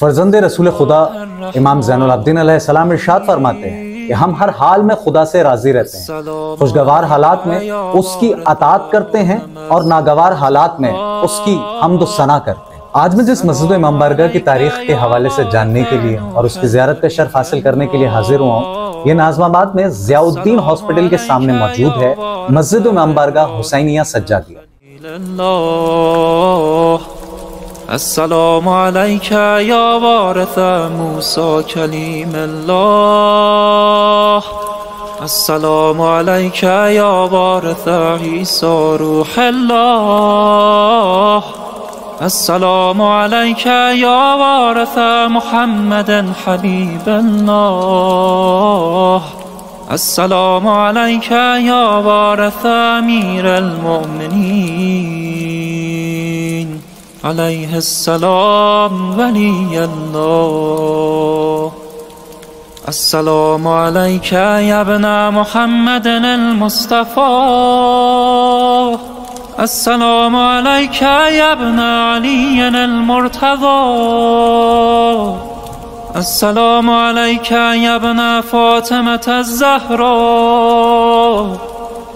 फर्जंद रसूल खुदा इमाम ज़ैनुल आबिदीन अलैहिस्सलाम इरशाद फरमाते हैं कि हम हर हाल में खुदा से राजी रहते हैं, खुशगवार हालात में उसकी अताअत करते हैं और नागवार हालात में उसकी हम्द व सना करते हैं। आज मैं जिस मस्जिद इमाम बारगाह की तारीख के हवाले से जानने के लिए और उसकी ज़ियारत का शर्फ हासिल करने के लिए हाजिर हुआ हूँ, ये नाज़िमाबाद में ज़ियाउद्दीन हॉस्पिटल के सामने मौजूद है मस्जिद इमाम बारगाह हुसैनिया सज्जादिया। अस्सलामु अलैका या वारिस मूसा कलीम अल्लाह, अस्सलामु अलैका या वारिस ईसा रूह अल्लाह, अस्सलामु अलैका या वारिस मुहम्मदन हबीब अल्लाह, अस्सलामु अलैका या वारिस अमीर अल-मुअमिनीन अलैहिस्सलाम वली अल्लाह। अस्सलामु अलैका या इब्न मुहम्मदन अल-मुस्तफ़ा, अस्सलामु अलैका या इब्न अलीय्यन अल-मुर्तज़ा, अस्सलामु अलैका या इब्न फ़ातिमत अज़-ज़हरा,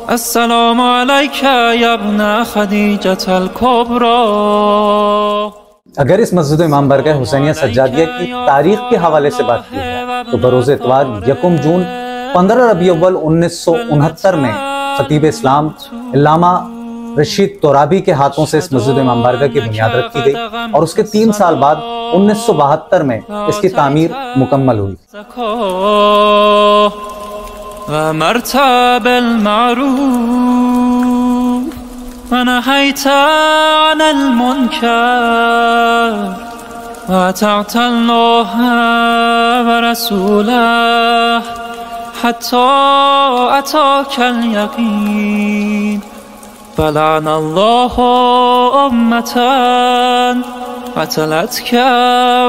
अस्सलामु अलैका या इब्न खदीजत अल-कुबरा। अगर इस मस्जिद इमाम बारगाह हुसैनिया सज्जादिया की तारीख के हवाले से बात की जाए तो बरोज़ इतवार 1 जून 15 रबी अव्वल 1969 में खतीब इस्लाम अल्लामा रशीद तोराबी के हाथों से इस मस्जिद इमाम बारगाह की बुनियाद रखी गई और उसके 3 साल बाद 1972 में इसकी तामीर मुकम्मल हुई। ومرتب المعروف ونهيت عن المنكر وأطعت الله ورسوله حتى أتاك اليقين، فلعن الله أمة قتلتك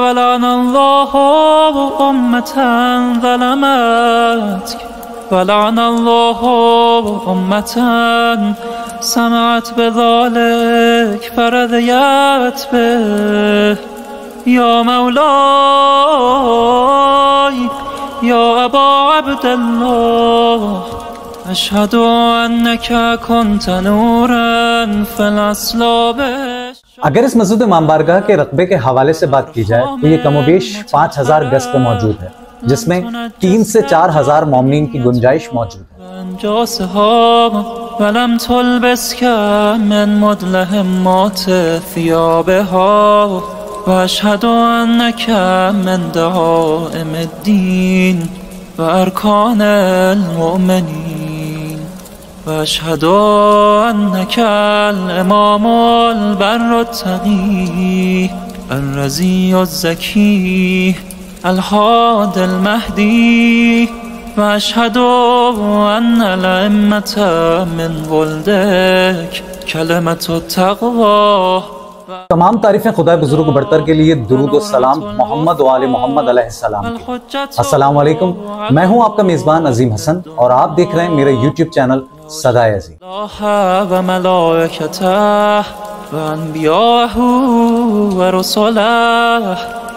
ولعن الله أمة ظلمتك ولعن الله أمة سمعت بذلك فرضيت به. يا مولاي يا أبا عبد الله أشهد أنك كنت نورا في الأصلاب। अगर इस मस्जिद इमाम बारगाह के रकबे के हवाले से बात की जाए तो ये कमोबेश 5000 गज पे मौजूद है, जिसमें 3 से 4000 मोमिनीन की गुंजाइश मौजूद है। ولم تلبسك من مدلهمات ثيابها وأشهد أنك من دعائم الدين وأركان المؤمنين وأشهد أنك الإمام البر التقي الرزي الزكي الهادي المهدي وأشهد أن الأئمة من ولدك كلمة التقوى। तमाम तारीफें खुदा बुजुर्ग बरतर के लिए दुरूद व सलाम मोहम्मद व आले मोहम्मद अलैहिस्सलाम। अस्सलाम वालेकुम, मैं हूं आपका मेजबान अजीम हसन और आप देख रहे हैं मेरा यूट्यूब चैनल सदाए अज़ीम।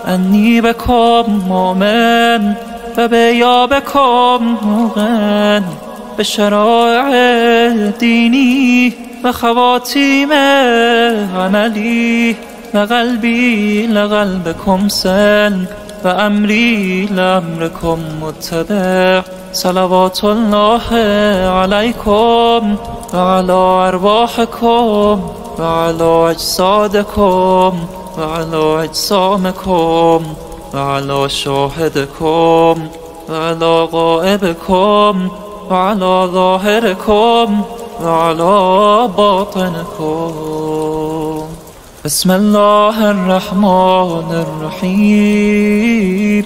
أني بكم مؤمن وبيابكم موقن بشرائع ديني وخواتيم عملي وقلبي لقلبكم سلم وأمري لأمركم متبع. صلوات الله عليكم وعلى أرواحكم وعلى أجسادكم وعلى أجسامكم وعلى شاهدكم وعلى غائبكم وعلى ظاهركم وعلى باطنكم. بسم الله الرحمن الرحيم.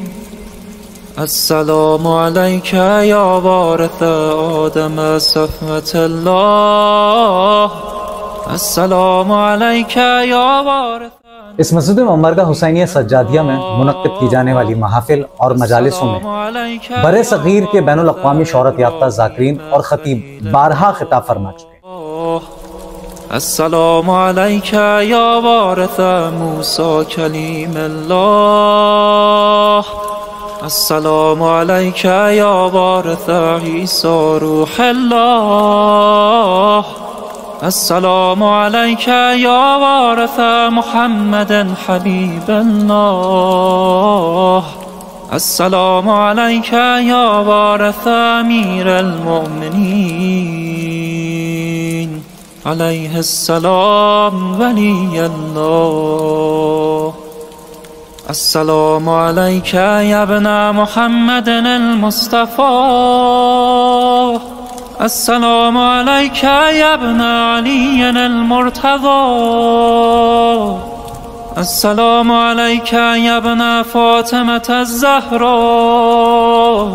السلام عليك يا وارث آدم صفوة الله، السلام عليك يا وارث। इस मस्जिद इमाम बारगाह हुसैनिया सज्जादिया में मुनक्किद की जाने वाली महाफिल और मजालिसों में बरे सगीर के बैनुल अक़वामी शोहरत याफ्ता ज़ाकिरीन और खतीब बारहा खिताब फरमा चुके हैं। السلام عليك يا وارث موسى كليم الله. السلام عليك يا وارث عيسى روح الله. السلام عليك يا وارث محمد حبيب الله. السلام عليك يا وارث أمير المؤمنين عليه السلام ولي الله. السلام عليك يا ابن محمد المصطفى. السلام عليك يا ابن علي المرتضى. السلام عليك يا ابن فاطمة الزهراء.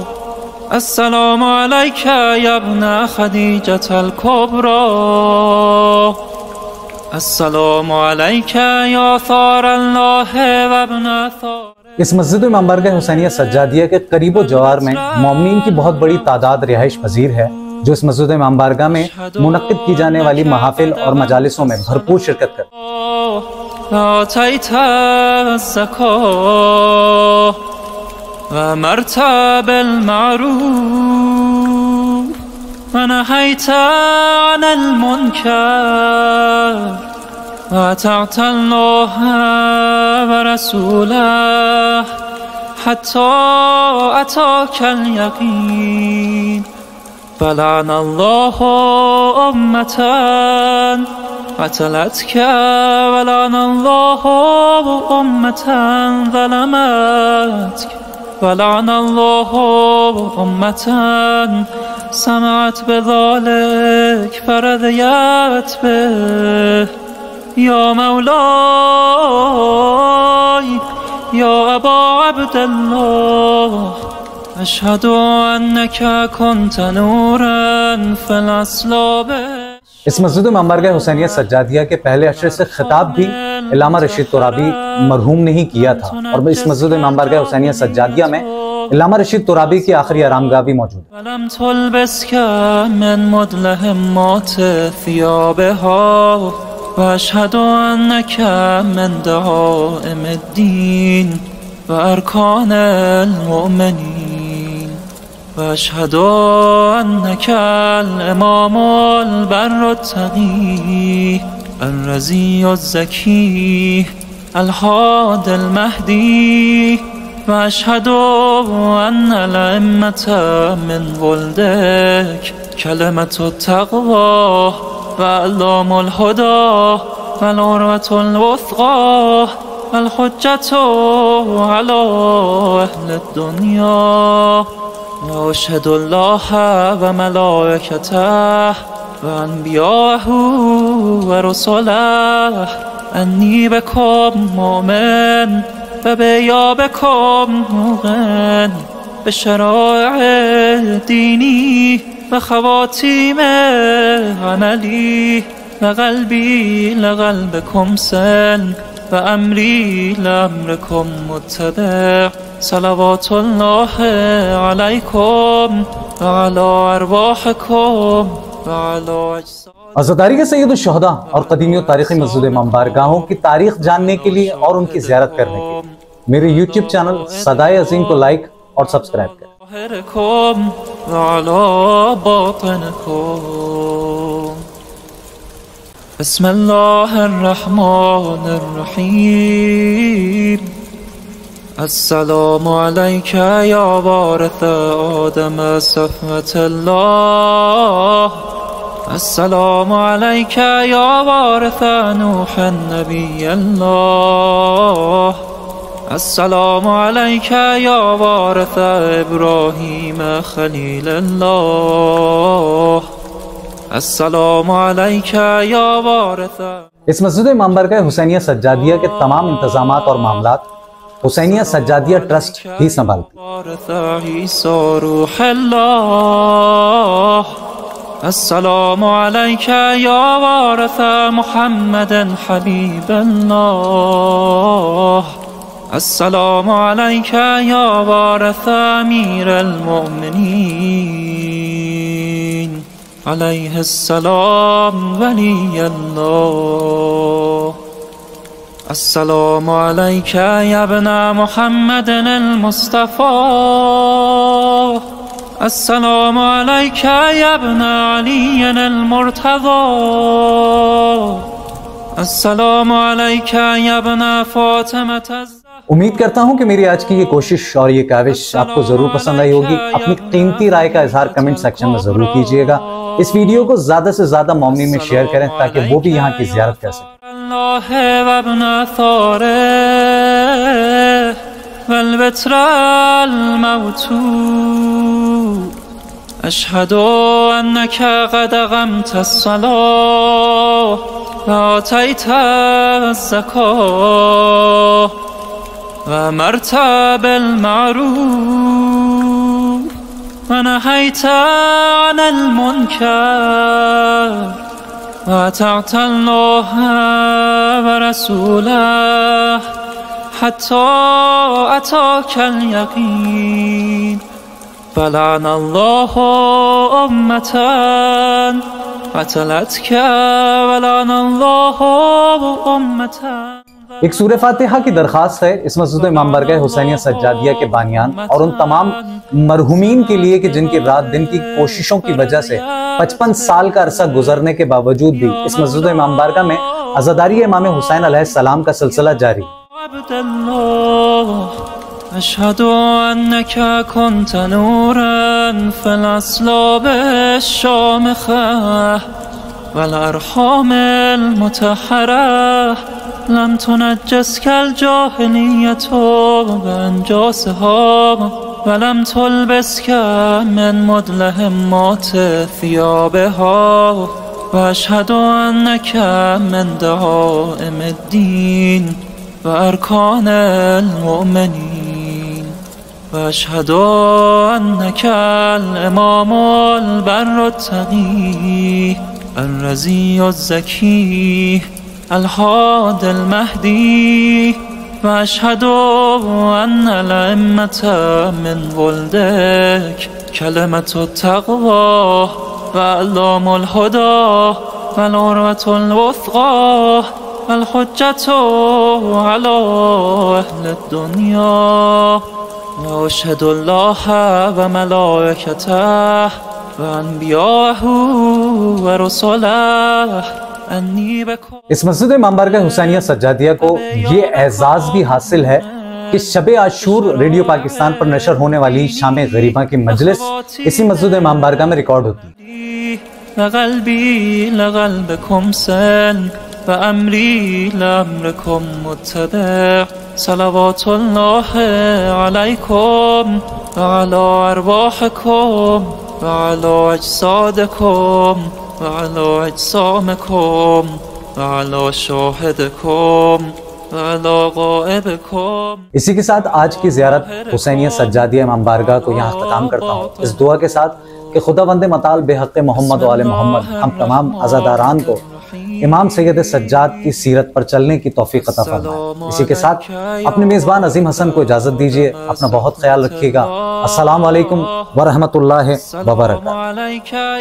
السلام عليك يا ابن خديجة الكبرى. السلام عليك يا ثار الله وابن ثار. इस मस्जिद इमाम बारगाह हुसैनिया सज्जादिया के करीबो जवार में मोमिनीन की बहुत बड़ी तादाद रिहाइश पजीर है, जो इस मस्जिद इमाम बारगाह में मुनक्किद की जाने वाली महफिल और मजालिसों में भरपूर शिरकत करते हैं। آتيت الزكاة وأمرت بالمعروف ونهيت عن المنكر وأطعت الله ورسوله حتى أتاك اليقين. فلعن الله أمة قتلتك ولعن الله أمة ظلمتك ولعن الله أمة سمعت بذلك فرضيت به. يا مولاي يا أبا عبد الله أشهد أنك كنت نورا في الأصلاب. इस मस्जिद इमाम बारगाह हुसैनिया सज्जादिया के पहले अशरे से खिताब भी इल्लामा रशीद तुराबी मरहूम ने ही किया था, और इस मस्जिद इमाम बारगाह हुसैनिया सज्जादिया में इल्लामा रशीद तुराबी की आखिरी आरामगाह भी मौजूद है. وأشهد أنك الإمام البر التقي الرزي الزكي الهادي المهدي. وأشهد أن الأئمة من ولدك كلمة التقوى وأعلام الهدى والعروة الوثقى والحجة على أهل الدنيا. وأشهد الله وملائكته وأنبياءه ورسله أني بكم مؤمن وبإيابكم موقن بشرائع ديني وخواتيم عملي وقلبي لقلبكم سلم وأمري لأمركم متبع. صلوات الله عليكم وعلى أرواحكم وعلى أجساد. अज़दारी के सैयद शुहदा और कदीमी तारीखी मस्जिद इमाम बारगाहों की तारीख जानने के लिए और उनकी ज़ियारत करने के लिए मेरे YouTube चैनल सदाए अज़ीम को लाइक और सब्सक्राइब करें. بسم الله الرحمن الرحيم. السلام عليك يا وارث آدم صفوة الله. السلام عليك يا وارث نوح نبي الله. السلام عليك يا وارث إبراهيم خليل الله. السلام عليك يا وارث. इस मस्जिद इमाम बारगाह हुसैनिया सज्जादिया के तमाम इंतजामात और मामलात हुसैनिया सज्जादिया ट्रस्ट ही संभालती. السلام عليك يا وارث محمد حبيب الله. السلام عليك يا وارث أمير المؤمنين अलैहिस्सलाम वली अल्लाह। अस्सलामु अलैका या इब्ना मुहम्मदिन अल-मुस्तफ़ा। अस्सलामु अलैका या इब्ना अलीय्यिन अल-मुर्तज़ा। अस्सलामु अलैका या इब्ना फ़ातिमा। उम्मीद करता हूं कि मेरी आज की ये कोशिश और ये काविश आपको जरूर पसंद आई होगी। अपनी कीमती राय का इजहार कमेंट सेक्शन में जरूर कीजिएगा। इस वीडियो को ज्यादा से ज्यादा मोमिनीन में शेयर करें ताकि वो भी यहाँ की ज़ियारत कर सकें। अशहदु अन्नका क़द अक़मत अस्सलाह व आतैत अज़्ज़काह व अमरत बिल मअरूफ व नहैत अनिल मुनकर व अतअत अल्लाह व रसूलह हत्ता अताकल यक़ीन। फलान अल्लाह उम्मतन क़तलतक वलान अल्लाह उम्मतन। एक सूरह फातिहा की दरखास्त है इस मस्जिद इमाम बारगाह हुसैनिया सज्जादिया के बानियान और उन तमाम मरहुमीन के लिए कि जिनकी रात दिन की कोशिशों की वजह से 55 साल का अरसा गुजरने के बावजूद भी इस मस्जिद इमाम बारगाह में अज़ादारी इमाम हुसैन अलैहिस्सलाम का सिलसिला जारी। अशहदु अन्नका कुन्त नूरन फिल अस्लाब अश-शामिखह वल अरहामिल मुतहहरह लम तुनज्जिसकल जाहिलिय्यतु बिअनजासिहा वलम तुल्बिसका मिन मुदलहिम्मात थियाबिहा वअशहदु अन्नका मिन दआइमिद्दीन वअरकानिल मुमिनीन वअशहदु अन्नका अल-इमामुल बर्रुत-तक़ी अर्रज़ियुज़्ज़की अल-हादिल महदी वअशहदु अन्नल अइम्मत मिन वुल्दिक कलिमतुत तक़वा वअअलामुल हुदा वल-उर्वतुल वुथक़ा वल-हुज्जतु अला अहलिद दुनिया वअशहदु अल्लाह व मलाइकतह व अन्बियाहु व रुसुलह। इस मस्जिद इमाम बारगाह हुसैनिया सज्जादिया को ये एजाज भी हासिल है कि शबे आशूर रेडियो पाकिस्तान पर नशर होने वाली शाम गरीबा की मजलिस इसी मस्जिद इमाम बारगाह में रिकॉर्ड होती है। वअला अज्सामिकुम वअला शाहिदिकुम वअला गाइबिकुम। इसी के साथ आज की ज़ियारत हुसैनिया सज्जादिया इमाम बारगाह को यहाँ ख़त्म करता हूँ इस दुआ के साथ कि खुदावंद मताल बेहक़ मोहम्मद व आले मोहम्मद हम तमाम अज़ादारान को इमाम सैयद सज्जाद की सीरत पर चलने की तौफीक अता फरमाए। इसी के साथ अपने मेज़बान अजीम हसन को इजाज़त दीजिए। अपना बहुत ख्याल रखिएगा। अस्सलामु अलैकुम व रहमतुल्लाहि व बरकातहू।